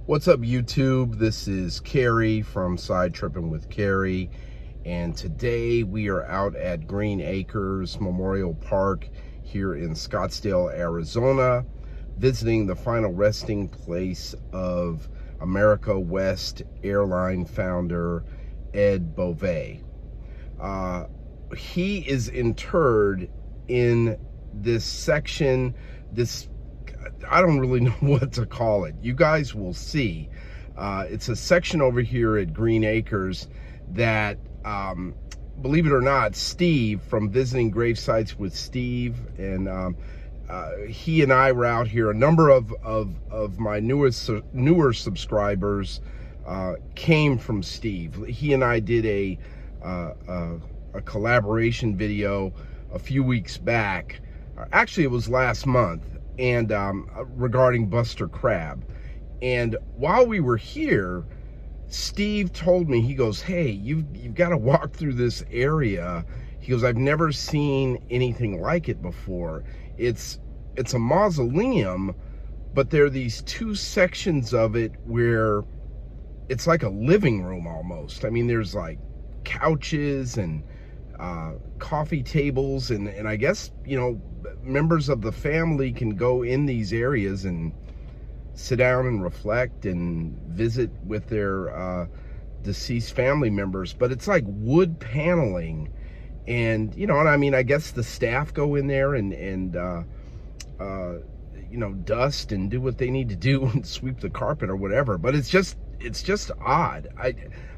What's up, YouTube? This is Carrie from Side Tripping with Carrie, and today we are out at Green Acres Memorial Park here in Scottsdale, Arizona, visiting the final resting place of America West Airline founder Ed Beauvais. He is interred in this section, I don't really know what to call it. You guys will see. It's a section over here at Green Acres that, believe it or not, Steve from Visiting Grave Sites with Steve, and he and I were out here. A number of my newer subscribers came from Steve. He and I did a collaboration video a few weeks back. Actually, it was last month, and regarding Buster Crab. And while we were here, Steve told me, he goes, hey, you've got to walk through this area. He goes, I've never seen anything like it before. It's a mausoleum, but there are these two sections of it where it's like a living room almost. I mean, there's like couches and coffee tables, and I guess, you know, members of the family can go in these areas and sit down and reflect and visit with their deceased family members. But it's like wood paneling, and you know, and I mean, I guess the staff go in there and you know, dust and do what they need to do and sweep the carpet or whatever. But it's just odd.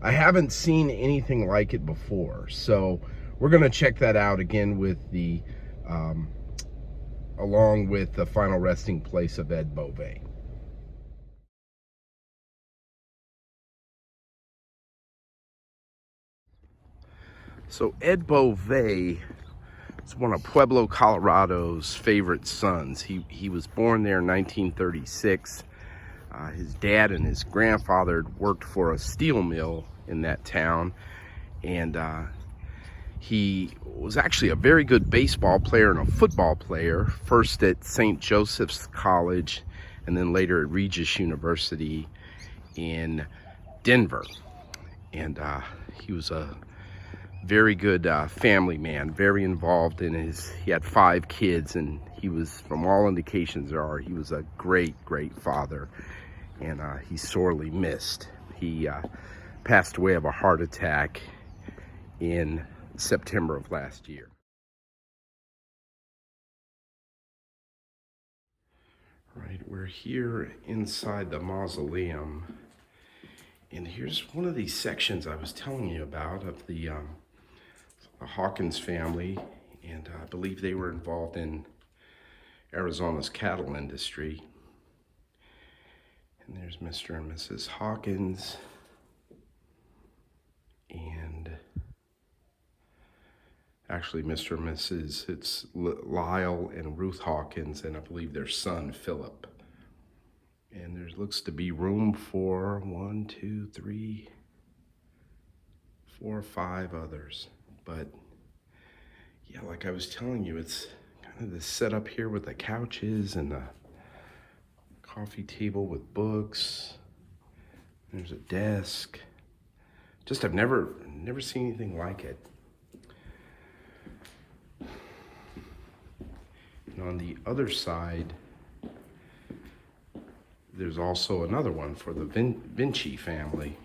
I haven't seen anything like it before, so we're gonna check that out again with the along with the final resting place of Ed Beauvais. So Ed Beauvais is one of Pueblo, Colorado's favorite sons. He was born there in 1936. His dad and his grandfather worked for a steel mill in that town, and he was actually a very good baseball player and a football player, first at St. Joseph's College and then later at Regis University in Denver. And he was a very good family man, very involved in he had 5 kids, and he was, from all indications he was a great father, and he's sorely missed. He passed away of a heart attack in September of last year. Right, we're here inside the mausoleum, and here's one of these sections I was telling you about of the Hawkins family, and I believe they were involved in Arizona's cattle industry. And there's Mr. and Mrs. Hawkins, and actually Mr. and Mrs. It's Lyle and Ruth Hawkins, and I believe their son Philip. And there looks to be room for 1, 2, 3, 4, 5 others. But yeah, like I was telling you, it's kind of this setup here with the couches and the coffee table with books. There's a desk. Just I've never seen anything like it. And on the other side, there's also another one for the Vinci family,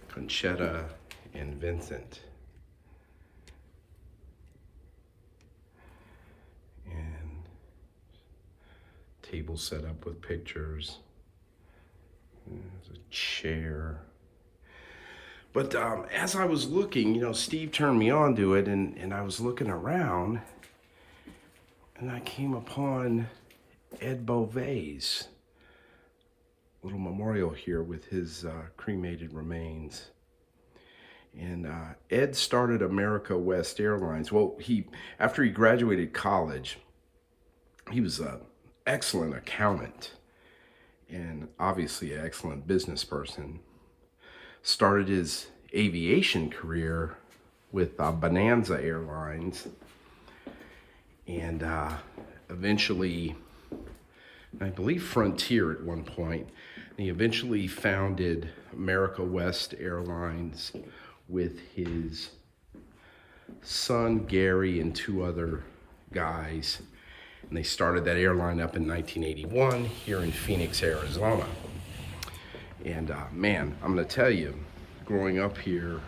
Conchetta and Vincent. And table set up with pictures. There's a chair. But as I was looking, you know, Steve turned me on to it, and I was looking around, and I came upon Ed Beauvais' little memorial here with his cremated remains. And Ed started America West Airlines. Well, after he graduated college, he was an excellent accountant and obviously an excellent business person. Started his aviation career with Bonanza Airlines, and eventually, I believe Frontier at one point. He eventually founded America West Airlines with his son Gary and two other guys, and they started that airline up in 1981 here in Phoenix, Arizona. And man, I'm gonna tell you, growing up here,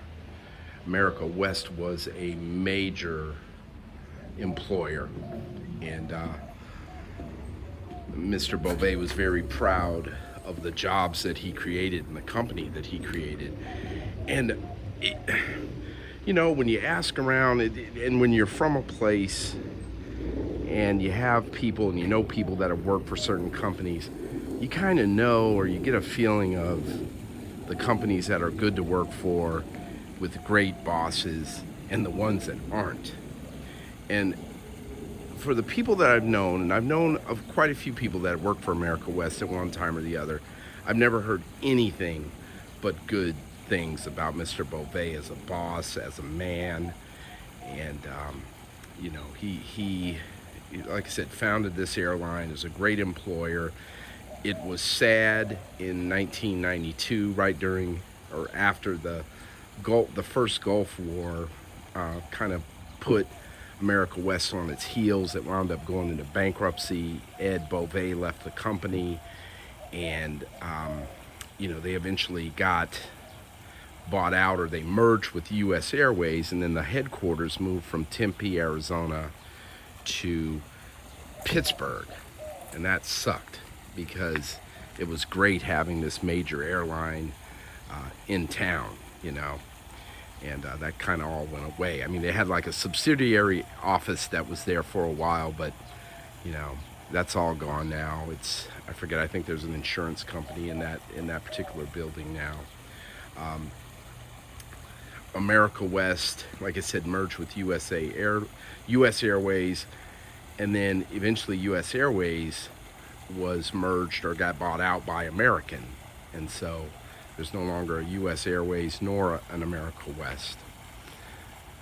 America West was a major employer, and Mr. Beauvais was very proud of the jobs that he created and the company that he created. And it, you know, when you ask around, and when you're from a place and you have people and you know people that have worked for certain companies, you kind of know, or you get a feeling of the companies that are good to work for with great bosses and the ones that aren't. And for the people that I've known, and I've known of quite a few people that have worked for America West at one time or the other, I've never heard anything but good things about Mr. Beauvais as a boss, as a man. And you know, he like I said, founded this airline, is a great employer. It was sad in 1992, right during or after the first Gulf War, kind of put America West on its heels. It wound up going into bankruptcy. Ed Beauvais left the company, and you know, they eventually got bought out, or they merged with US Airways, and then the headquarters moved from Tempe, Arizona to Pittsburgh, and that sucked because it was great having this major airline in town, you know. And that kind of all went away. I mean, they had like a subsidiary office that was there for a while, but you know, that's all gone now. I forget, I think there's an insurance company in that particular building now. America West, like I said, merged with US Airways, and then eventually US Airways was merged or got bought out by American, and so there's no longer a US Airways nor an America West.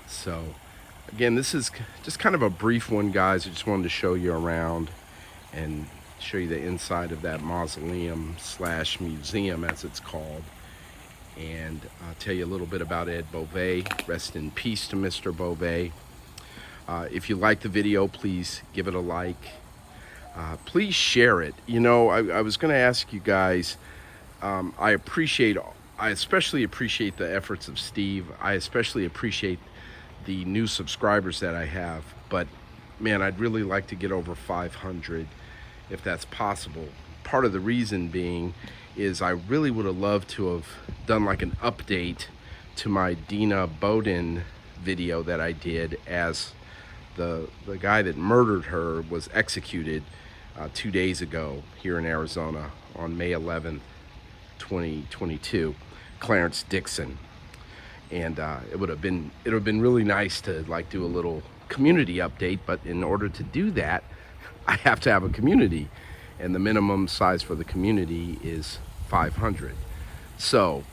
So again, this is just kind of a brief one, guys. I just wanted to show you around and show you the inside of that mausoleum / museum, as it's called, and tell you a little bit about Ed Beauvais. Rest in peace to Mr. Beauvais. If you like the video, please give it a like. Please share it. You know, I was going to ask you guys, I especially appreciate the efforts of Steve. I especially appreciate the new subscribers that I have, but man, I'd really like to get over 500 if that's possible. Part of the reason being is I really would have loved to have done like an update to my Dina Bowden video that I did, as the guy that murdered her was executed 2 days ago here in Arizona on May 11th, 2022, Clarence Dixon. And it would have been really nice to like do a little community update, but in order to do that, I have to have a community, and the minimum size for the community is 500. So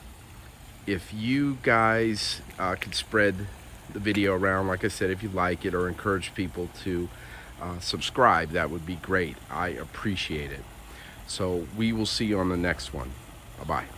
if you guys could spread the video around, like I said, if you like it, or encourage people to subscribe, that would be great. I appreciate it. So we will see you on the next one. Bye-bye.